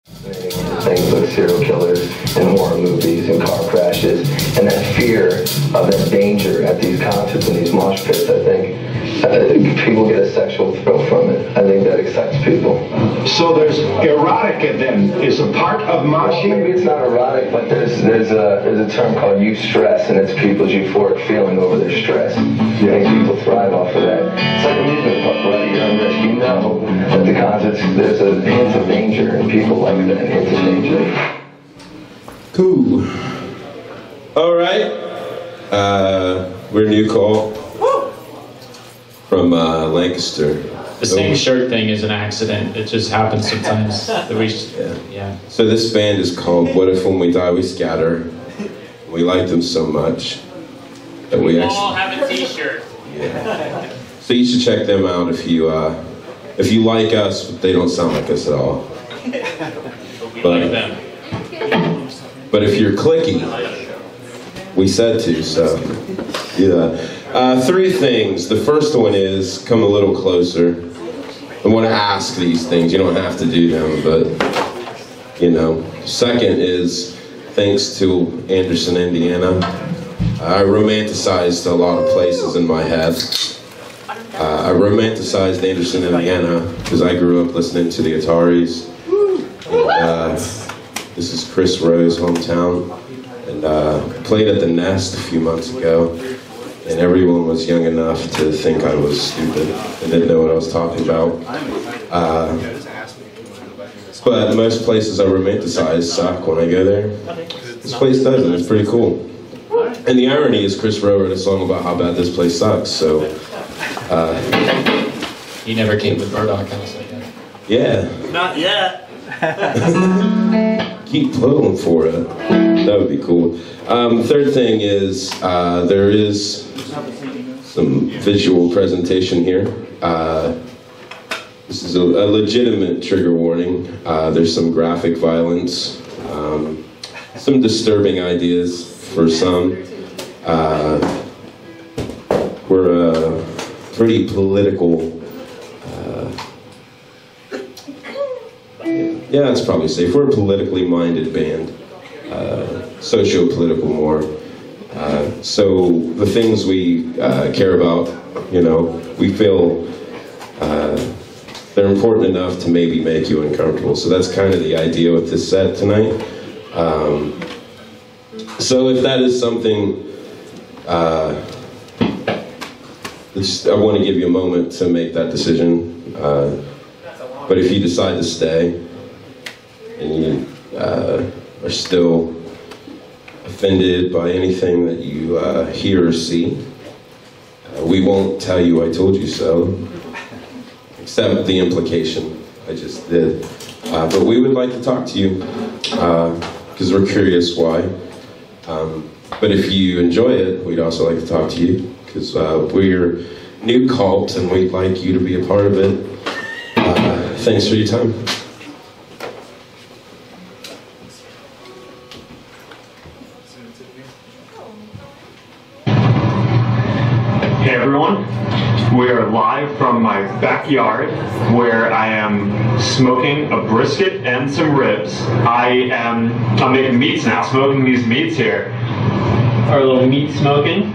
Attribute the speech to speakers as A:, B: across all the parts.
A: Things like serial killers and horror movies and car crashes, and that fear of that danger at these concerts and these mosh pits, I think people get a sexual thrill from it. I think that excites people.
B: So there's erotica then is a part of moshing?
A: Well, maybe it's not erotic, but there's a term called eustress, and it's people's euphoric feeling over their stress. I think people thrive off of that. It's like amusement park, right? You're on risk. You know at the concerts there's a hint of danger, and people like that hint of danger.
C: Cool. All right. We're New Call from Lancaster.
D: The same shirt thing is an accident. It just happens sometimes. Yeah.
C: So this band is called What If When We Die We Scatter. We like them so much that we
D: all have a t-shirt.
C: Yeah. So you should check them out if you like us, but they don't sound like us at all.
D: Like them.
C: But if you're clicky, we said to, so yeah. Three things. The first one is come a little closer. I want to ask these things. You don't have to do them, but you know. Second is thanks to Anderson, Indiana. I romanticized a lot of places in my head. I romanticized Anderson, Indiana because I grew up listening to the Ataris. And, this is Chris Rowe's hometown, and played at the Nest a few months ago, and everyone was young enough to think I was stupid and didn't know what I was talking about. But most places I romanticize suck when I go there. This place doesn't. It's pretty cool. And the irony is Chris Rowe wrote a song about how bad this place sucks, so...
D: He never came to Burdock House like that.
C: Yeah.
D: Not yet.
C: Keep pulling for it. That would be cool. Third thing is there is some visual presentation here. This is a legitimate trigger warning. There's some graphic violence, some disturbing ideas for some. We're a pretty political. Yeah, that's probably safe. We're a politically minded band, socio-political more. So the things we care about, you know, we feel they're important enough to maybe make you uncomfortable. So that's kind of the idea with this set tonight. So if that is something, I want to give you a moment to make that decision. But if you decide to stay, and you are still offended by anything that you hear or see, we won't tell you I told you so, except the implication I just did. But we would like to talk to you, because we're curious why. But if you enjoy it, we'd also like to talk to you, because we're New Cult and we'd like you to be a part of it. Thanks for your time.
E: Hey everyone, we are live from my backyard where I am smoking a brisket and some ribs. I'm making meats now, smoking these meats here. Our little meat smoking.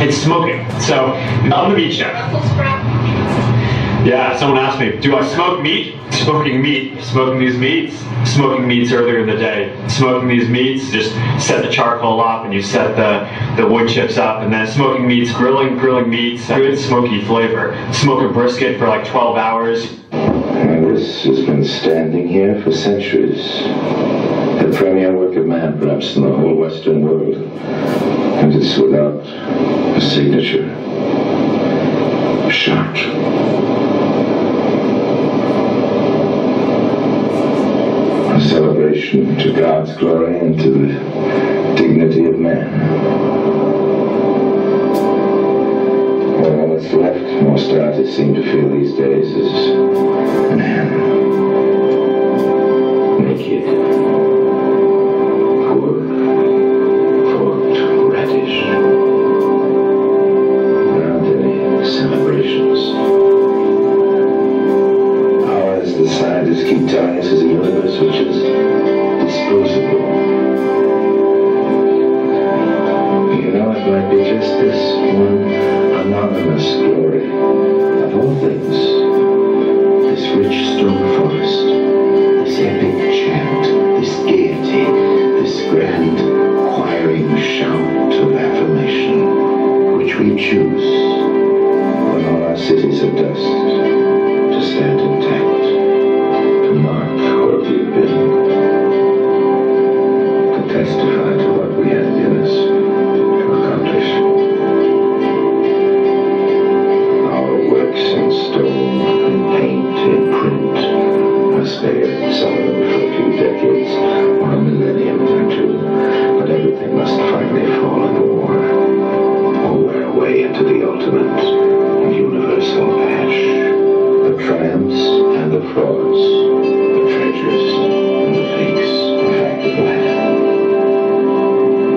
E: It's smoking. So, I'm the meat chef. Yeah, someone asked me, do I smoke meat? Smoking meat, smoking these meats. Smoking meats earlier in the day. Smoking these meats, just set the charcoal up and you set the wood chips up, and then smoking meats, grilling meats, good smoky flavor. Smoke a brisket for like 12 hours.
A: This has been standing here for centuries. The premier work of man, perhaps, in the whole Western world. And it's without a signature. Shot. A celebration to God's glory and to the dignity of man. All that's left, most artists seem to feel these days, is an hand. Naked. Poor. Forked radish. Without any celebrations. Ours
F: as the scientists keep telling us, is a universe which is disposable. You know, it might be just this one anonymous glory of all things. This rich stone forest, this epic chant, this gaiety, this grand choiring shout of affirmation, which we choose when all our cities are dust, to stand intact, to mark where we've been, to testify to what we have in us to accomplish. Our works in stone and paint and print are spared, some of them for a few decades or a millennium or two, but everything must finally fall in the war, or wear away into the ultimate universal ash. The triumphs and the frauds, the treasures and the fakes, the fact of life.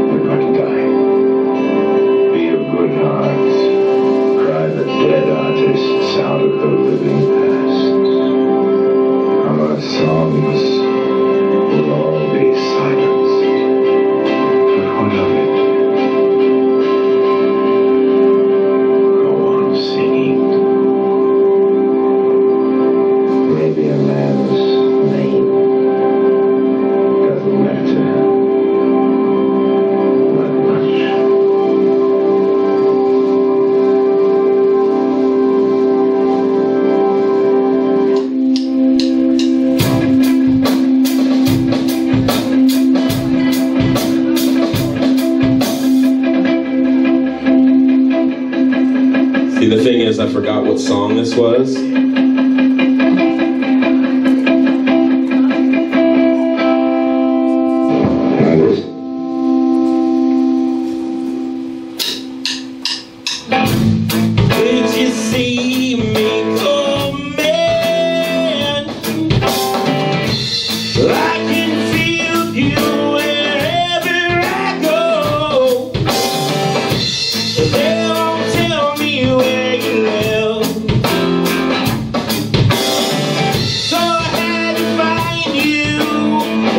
F: We're going to die. Be of good heart. Cry the dead artists out of the living past. Our songs will all be silenced. But what of it? Go on singing. Maybe a man's name doesn't matter that much.
C: See, the thing is, I forgot what song this was. Did you see me coming? I can feel you wherever I go. They won't tell me where you live, so I had to find you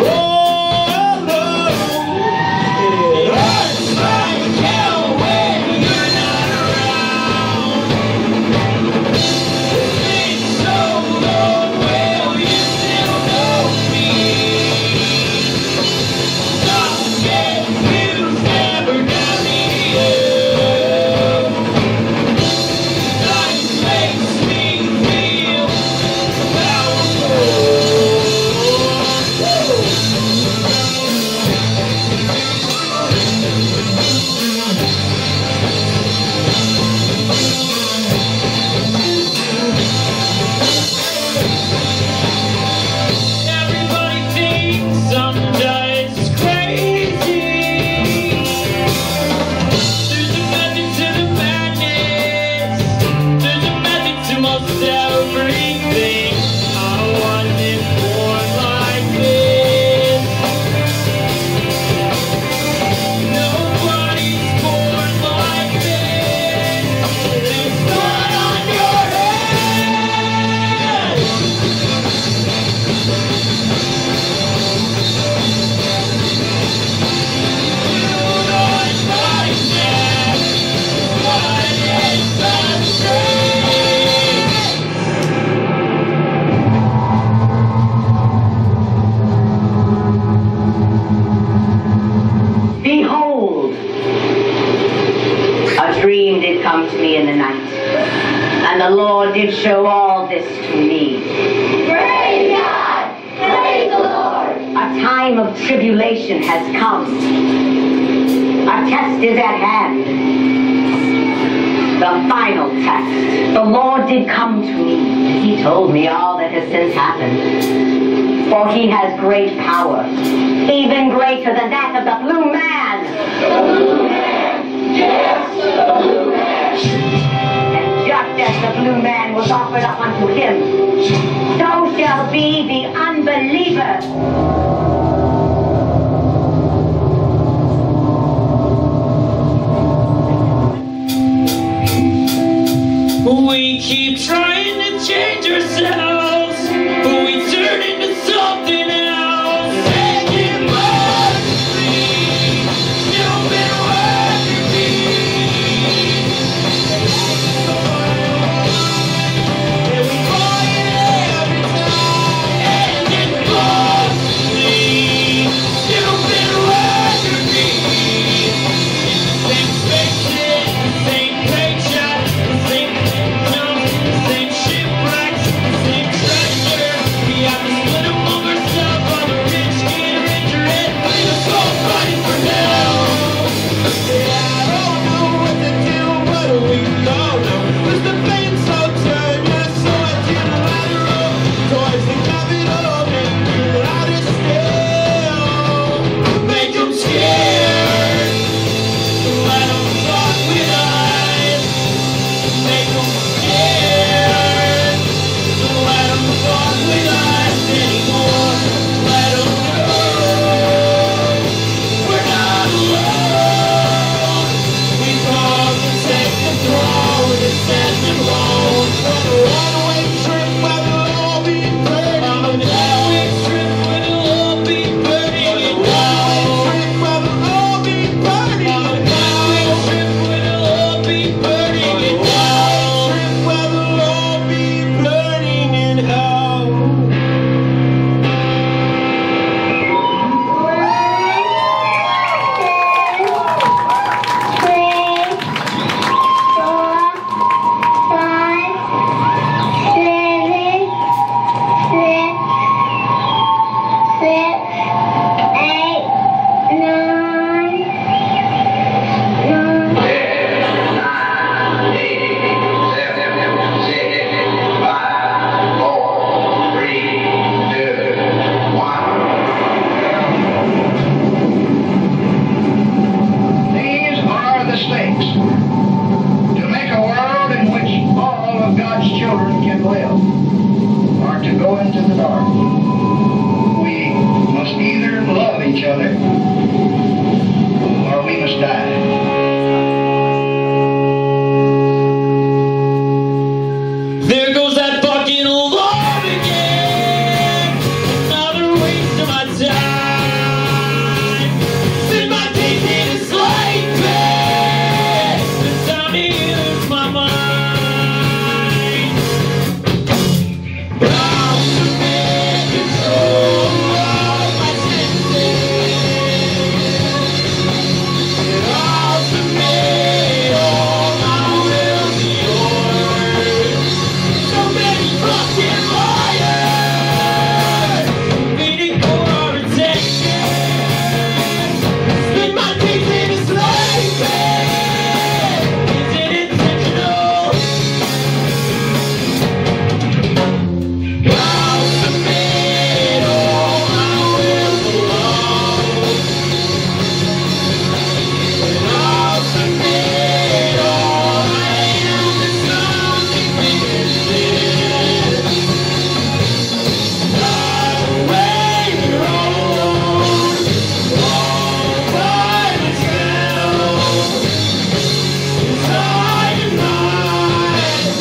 C: all alone. It hurts like hell when you're not around. It's been so long, well, you still know me. Don't get confused, never got me here. Life makes me feel powerful. Everybody thinks I'm just crazy. There's a method to the madness. There's a method to most everything. I wasn't born like this. Nobody's born like this. There's blood on your head.
G: Behold, a dream did come to me in the night, and the Lord did show all this to me. Praise God! Praise the Lord! A time of tribulation has come. A test is at hand. The final test. The Lord did come to me. He told me all that has since happened. For he has great power, even greater than that of the Blue Man. The Blue Man! Yes, the Blue Man! And just as the Blue Man was offered up unto him, so shall be the unbeliever.
C: We keep trying to change ourselves, but
H: are. We must either love each other or we must die.
I: There goes that fucking alarm again. Another waste of my time. Spend my days in a slave bed. It's time to use my mind. I'll submit control of my senses. And I'll submit all my will to yours. So many fucking liars, waiting for our attention. Spend my days in a slave bed. Is it intentional? I'll submit all my will belongs. And I'll submit all I am to something bigger than I'm away alone, all by myself, inside your mind,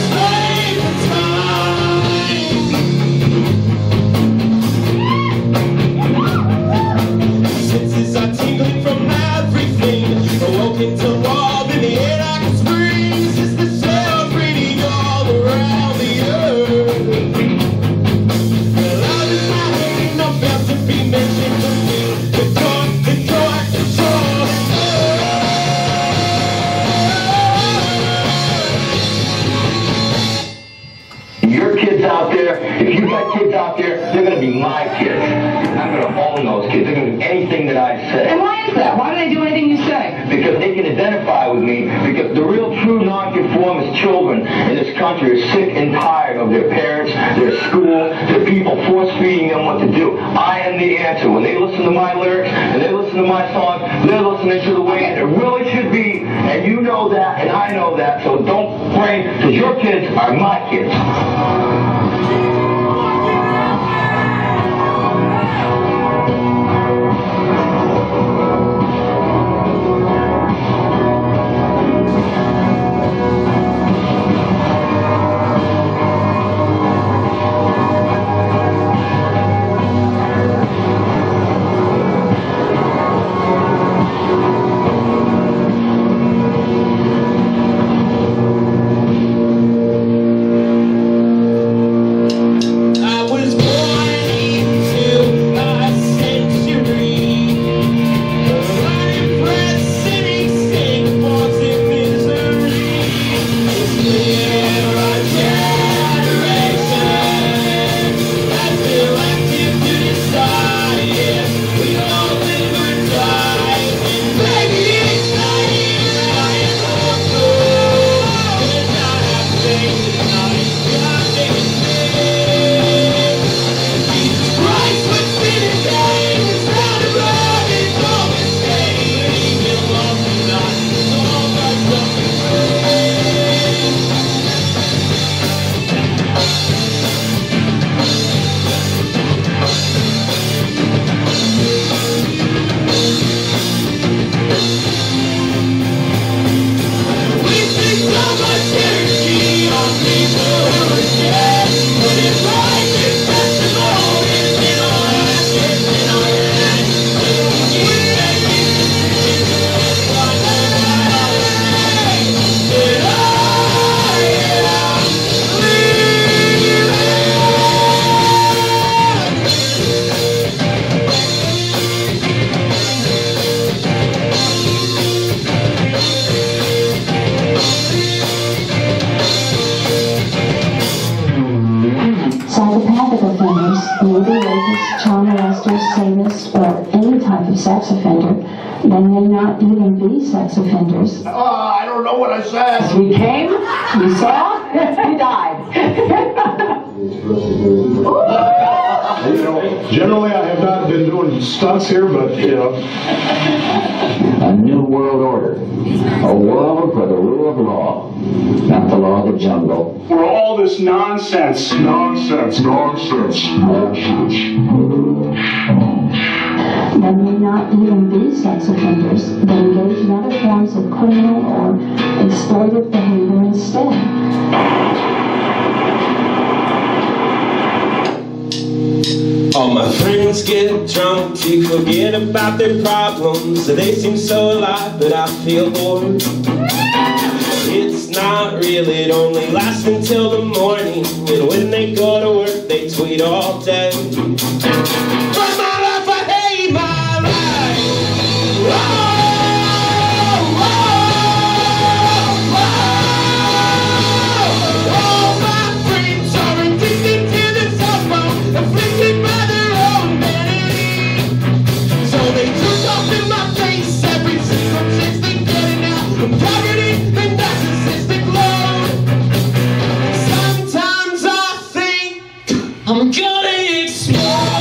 I: slave for time. Senses are tingling from everything, awoken to warm in the air like a spring. Sister celebrating all around the earth. Love is not ringing no bells to be mentioned to me. The joy, the joy, the joy.
A: Your kids out there, if you've got kids out there, they're going to be my kids. I'm going to own those kids. They're going to do anything that I say.
J: And why is that? Why do they do anything you say?
A: Because they can identify with me, because the real true nonconformist children in this country are sick and tired of their parents, their school, their people force-feeding them what to do. I am the answer. When they listen to my lyrics and they listen to my song, they're listening to the way it really should be, and you know that, and I know that, so don't pray, because your kids are my kids.
K: sex offender, then may not even be sex offenders.
B: Oh, I don't know what I said.
J: We came, we saw, we died.
B: Generally, I have not I've been doing stunts here, but, you know.
F: A new world order. A world where the rule of law, not the law of the jungle.
B: For all this nonsense. Nonsense.
K: There may not even be sex offenders that engage in other forms of criminal or exploitive behavior instead.
I: All my friends get drunk to forget about their problems. They seem so alive, but I feel bored. It's not real, it only lasts until the morning. And when they go to work, they tweet all day. But my life, I hate my life. Whoa. I'm gonna explode.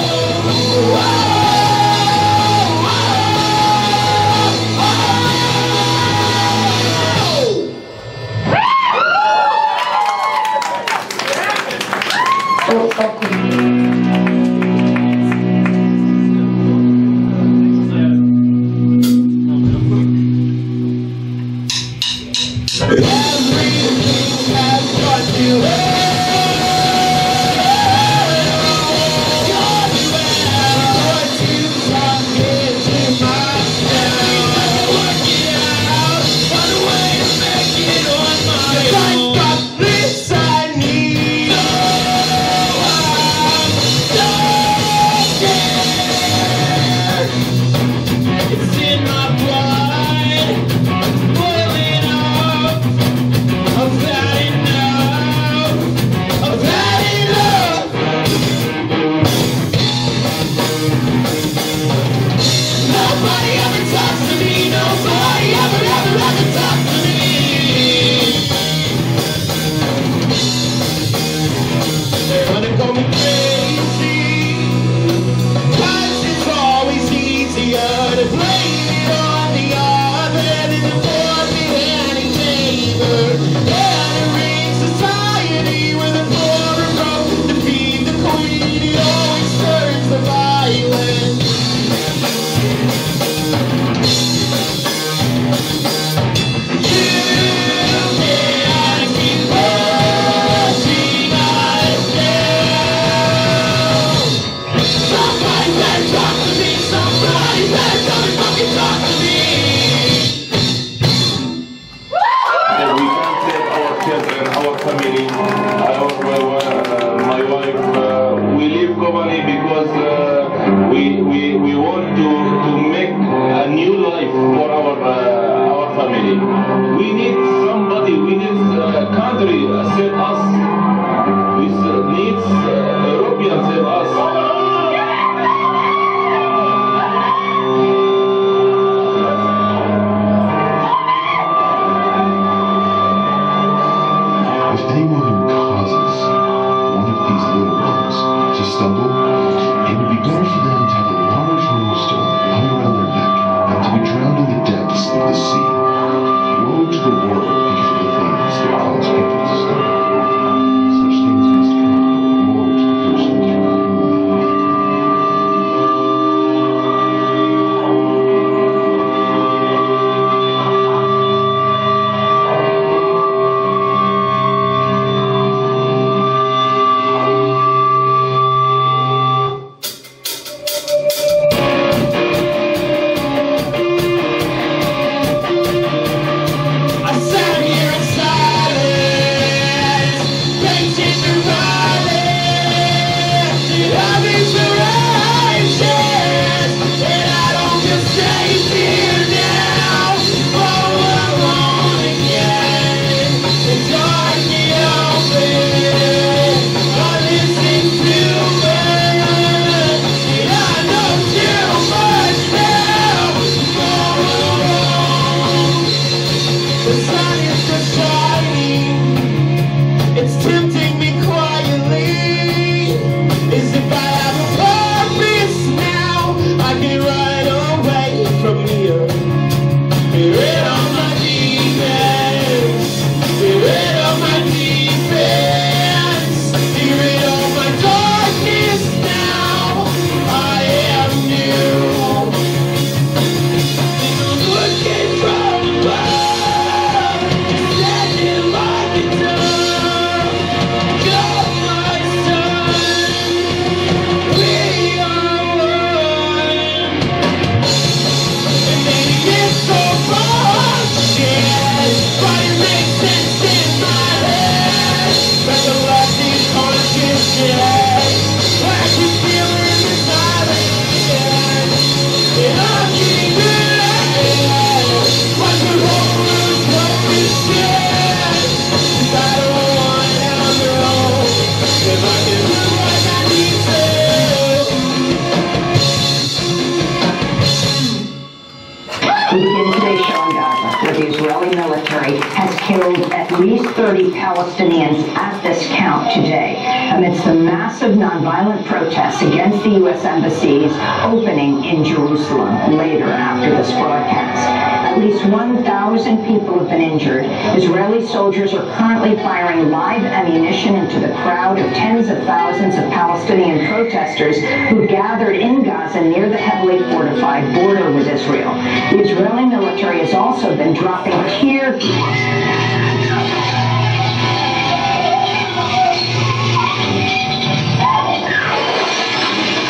G: The Israeli military has killed at least 30 Palestinians at this count today, amidst the massive nonviolent protests against the U.S. embassies opening in Jerusalem later after this broadcast. At least 1,000 people have been injured. Israeli soldiers are currently firing live ammunition into the crowd of tens of thousands of Palestinian protesters who gathered in Gaza near the heavily fortified border with Israel. The Israeli military has also been dropping tear gas.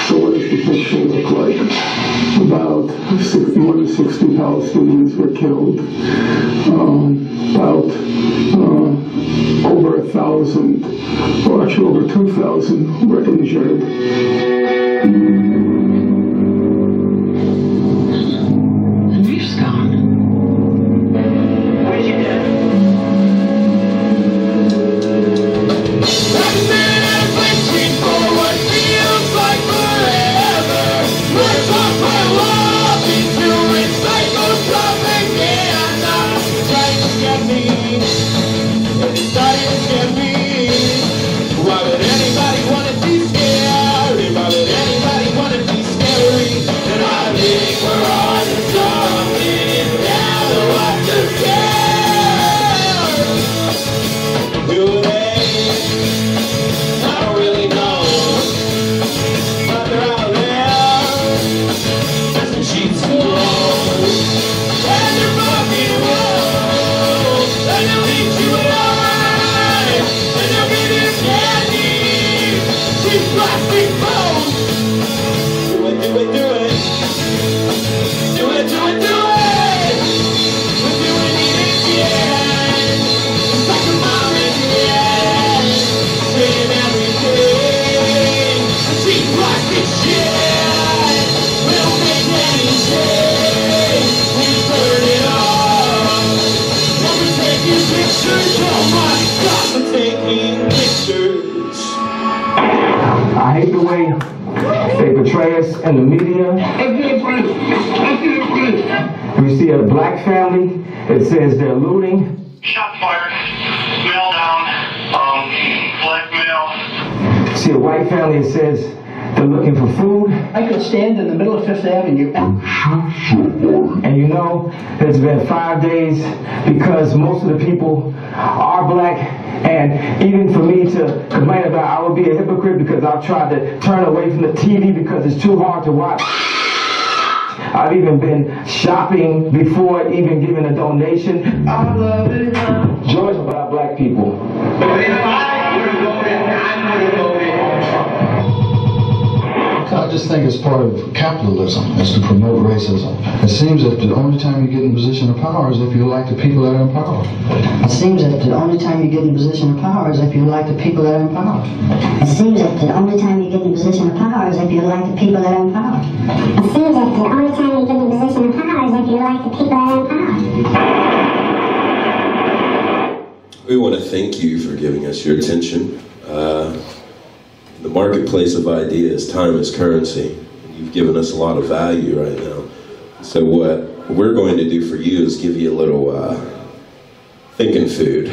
L: So what does the picture look like? About more than 60 Palestinians were killed. About over 1,000, or actually over 2,000 were injured.
J: Reef's gone.
G: Where's your dad?
M: I hate the way they portray us in the media. We see a black family, it says they're looting.
H: Shot fired, male down, black male.
M: See a white family, it says they're looking for food.
J: I could stand in the middle of Fifth Avenue
M: and you know, it's been 5 days because most of the people are black, and even for me to complain about, I would be a hypocrite because I've tried to turn away from the TV because it's too hard to watch. I've even been shopping before even giving a donation. I love it. Joy's about black people.
N: I just think it's part of capitalism, is to promote racism. It seems that the only time you get in a position of power is if you like the people that are in power.
J: It seems that the only time you get in a position of power is if you like the people that are in power.
K: It seems that the only time you get in a position of power is if you like the people that are in power. It seems that the only time you get in a position of power is if you like the people that are in power.
C: We want to thank you for giving us your attention. The marketplace of ideas, time is currency. You've given us a lot of value right now. So what we're going to do for you is give you a little thinking food.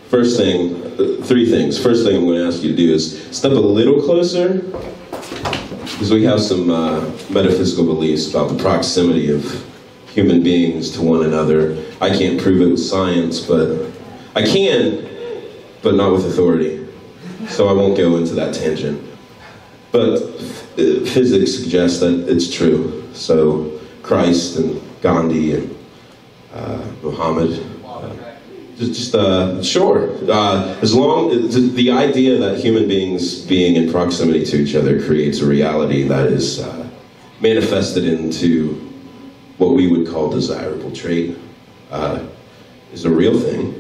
C: First thing, three things. First thing I'm going to ask you to do is step a little closer, because we have some metaphysical beliefs about the proximity of human beings to one another. I can't prove it with science, but I can, but not with authority. So I won't go into that tangent. But physics suggests that it's true. So Christ and Gandhi and Muhammad, sure. As long as the idea that human beings being in proximity to each other creates a reality that is manifested into what we would call desirable trait is a real thing.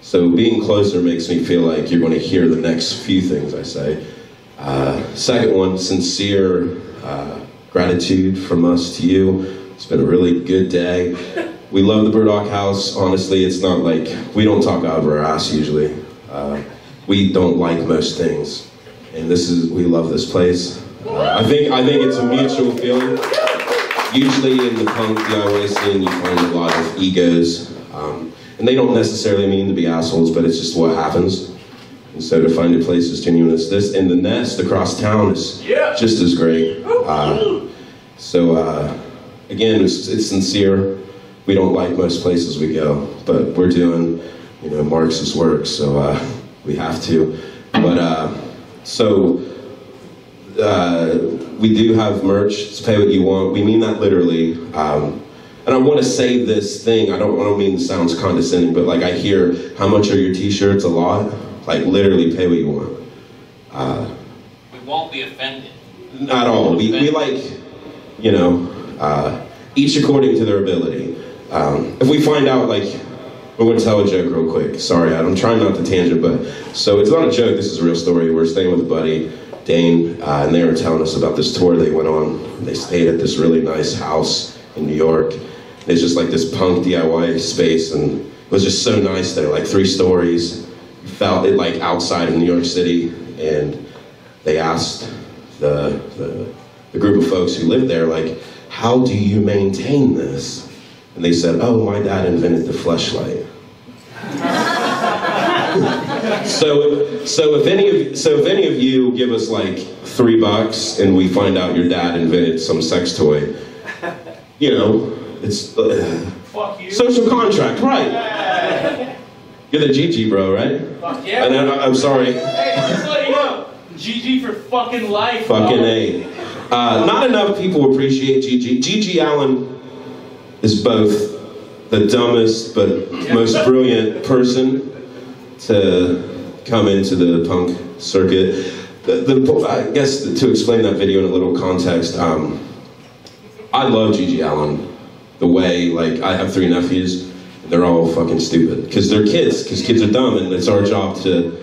C: So being closer makes me feel like you're going to hear the next few things I say. Second one, sincere gratitude from us to you. It's been a really good day. We love the Burdock house. Honestly, it's not like, we don't talk out of our ass usually. We don't like most things. And we love this place. I think it's a mutual feeling. Usually in the punk DIY scene, you find a lot of egos. And they don't necessarily mean to be assholes, but it's just what happens. And so to find a place as genuine as this, and the Nest across town is just as great. Again, it's sincere. We don't like most places we go, but we're doing, Marx's work, so we have to. But we do have merch. It's pay what you want. We mean that literally. And I want to say this thing. I don't mean it sounds condescending, but like I hear, how much are your t-shirts? A lot. Like literally pay what you want.
O: We won't be offended.
C: Not all. We like, each according to their ability. If we find out, like, we're going to tell a joke real quick. Sorry, I'm trying not to tangent, but so it's not a joke. This is a real story. We're staying with a buddy, Dane, and they were telling us about this tour they went on. They stayed at this really nice house in New York. It's just like this punk DIY space, and it was just so nice there, like 3 stories. You felt it like outside of New York City, and they asked the group of folks who lived there, like, how do you maintain this? And they said, oh, my dad invented the fleshlight. So if any of you give us like $3 and we find out your dad invented some sex toy, it's social contract, right? You're the GG bro, right?
O: Fuck yeah.
C: And I'm sorry.
O: Hey, just to let you know, GG for fucking life.
C: Fucking A. Not enough people appreciate GG. GG Allen is both the dumbest but most brilliant person to come into the punk circuit. I guess to explain that video in a little context, I love GG Allen. The way, like, I have 3 nephews, they're all fucking stupid. Because they're kids, because kids are dumb, and it's our job to,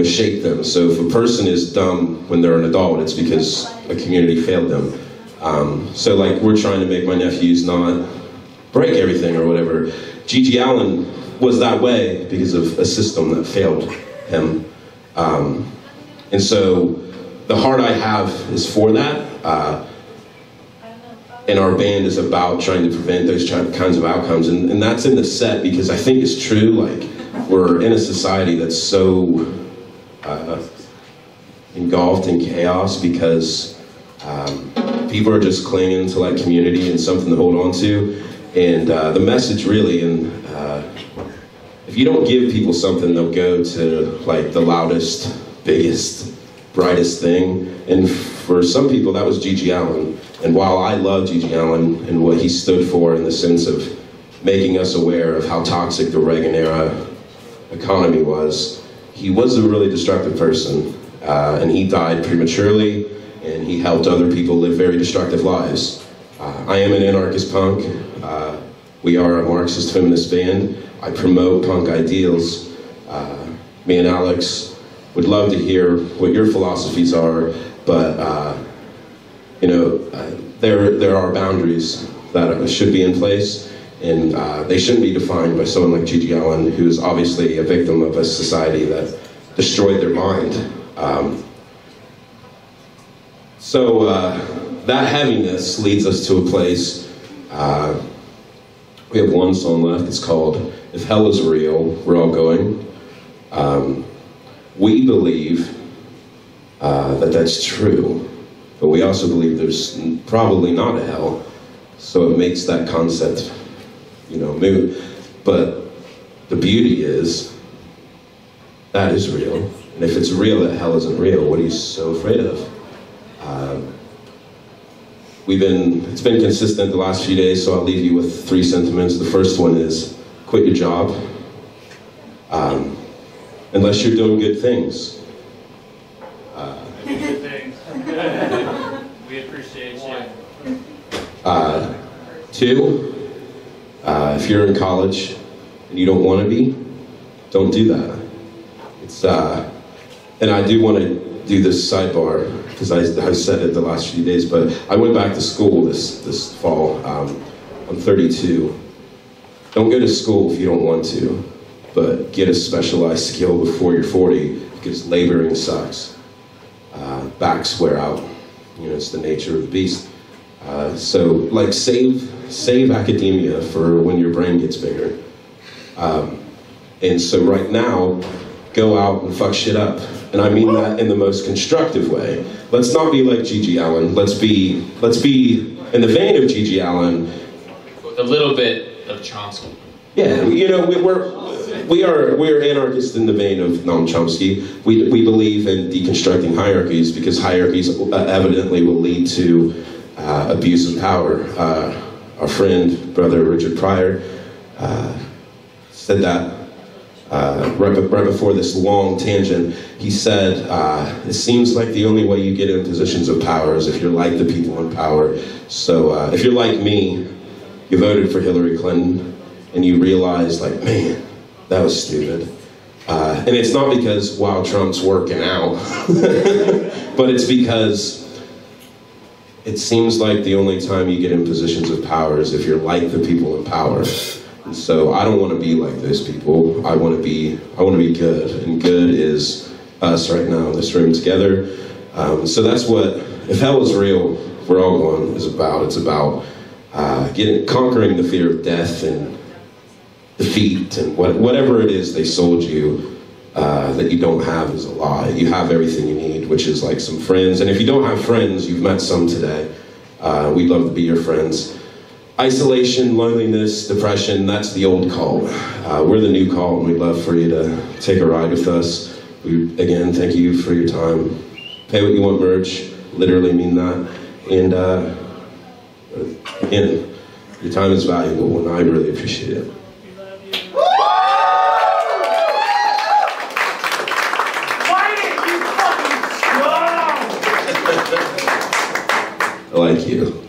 C: shape them. So if a person is dumb when they're an adult, it's because a community failed them. So like, we're trying to make my nephews not break everything or whatever. GG Allen was that way because of a system that failed him. And so the heart I have is for that. And our band is about trying to prevent those kinds of outcomes. And that's in the set because I think it's true. Like, we're in a society that's so engulfed in chaos because people are just clinging to like community and something to hold on to. And the message really, if you don't give people something, they'll go to like the loudest, biggest, brightest thing. And for some people, that was GG Allen. And while I love GG Allen and what he stood for in the sense of making us aware of how toxic the Reagan era economy was, he was a really destructive person. And he died prematurely, and he helped other people live very destructive lives. I am an anarchist punk. We are a Marxist feminist band. I promote punk ideals. Me and Alex would love to hear what your philosophies are, but there are boundaries that should be in place, and they shouldn't be defined by someone like GG Allen, who is obviously a victim of a society that destroyed their mind. That heaviness leads us to a place. We have one song left. It's called If Hell Is Real, We're All Going. We believe that that's true, but we also believe there's probably not a hell, so it makes that concept, moot. But the beauty is that is real, and if it's real that hell isn't real, what are you so afraid of? It's been consistent the last few days, so I'll leave you with 3 sentiments. The first one is, quit your job, unless you're doing good things.
O: Good things. We appreciate you.
C: 2, if you're in college and you don't want to be, don't do that. It's and I do want to do this sidebar because I said it the last few days, but I went back to school this fall. I'm 32. Don't go to school if you don't want to, but get a specialized skill before you're 40 because laboring sucks. Backs wear out. You know, it's the nature of the beast. So, like, save academia for when your brain gets bigger. And so right now, go out and fuck shit up. And I mean that in the most constructive way. Let's not be like Gigi Allen. Let's be in the vein of Gigi Allen.
D: With a little bit of Chomsky.
C: Yeah, you know, we're anarchists in the vein of Noam Chomsky. We believe in deconstructing hierarchies because hierarchies evidently will lead to abuse of power. Our friend, brother Richard Pryor, said that right before this long tangent. He said, it seems like the only way you get in positions of power is if you're like the people in power. So if you're like me, you voted for Hillary Clinton, and you realize, like, man, that was stupid. And it's not because, wow, Trump's working out, but it's because it seems like the only time you get in positions of power is if you're like the people in power. And so I don't want to be like those people. I want to be good, and good is us right now in this room together. So that's what If Hell Is Real, We're All Going is about. It's about conquering the fear of death and defeat and whatever it is they sold you that you don't have is a lie. You have everything you need, which is like some friends. And if you don't have friends, you've met some today. We'd love to be your friends. Isolation, loneliness, depression, that's the old cult. We're the new cult, and we'd love for you to take a ride with us. Again, thank you for your time. Pay what you want merch, literally mean that. And again, your time is valuable, and I really appreciate it. I like you.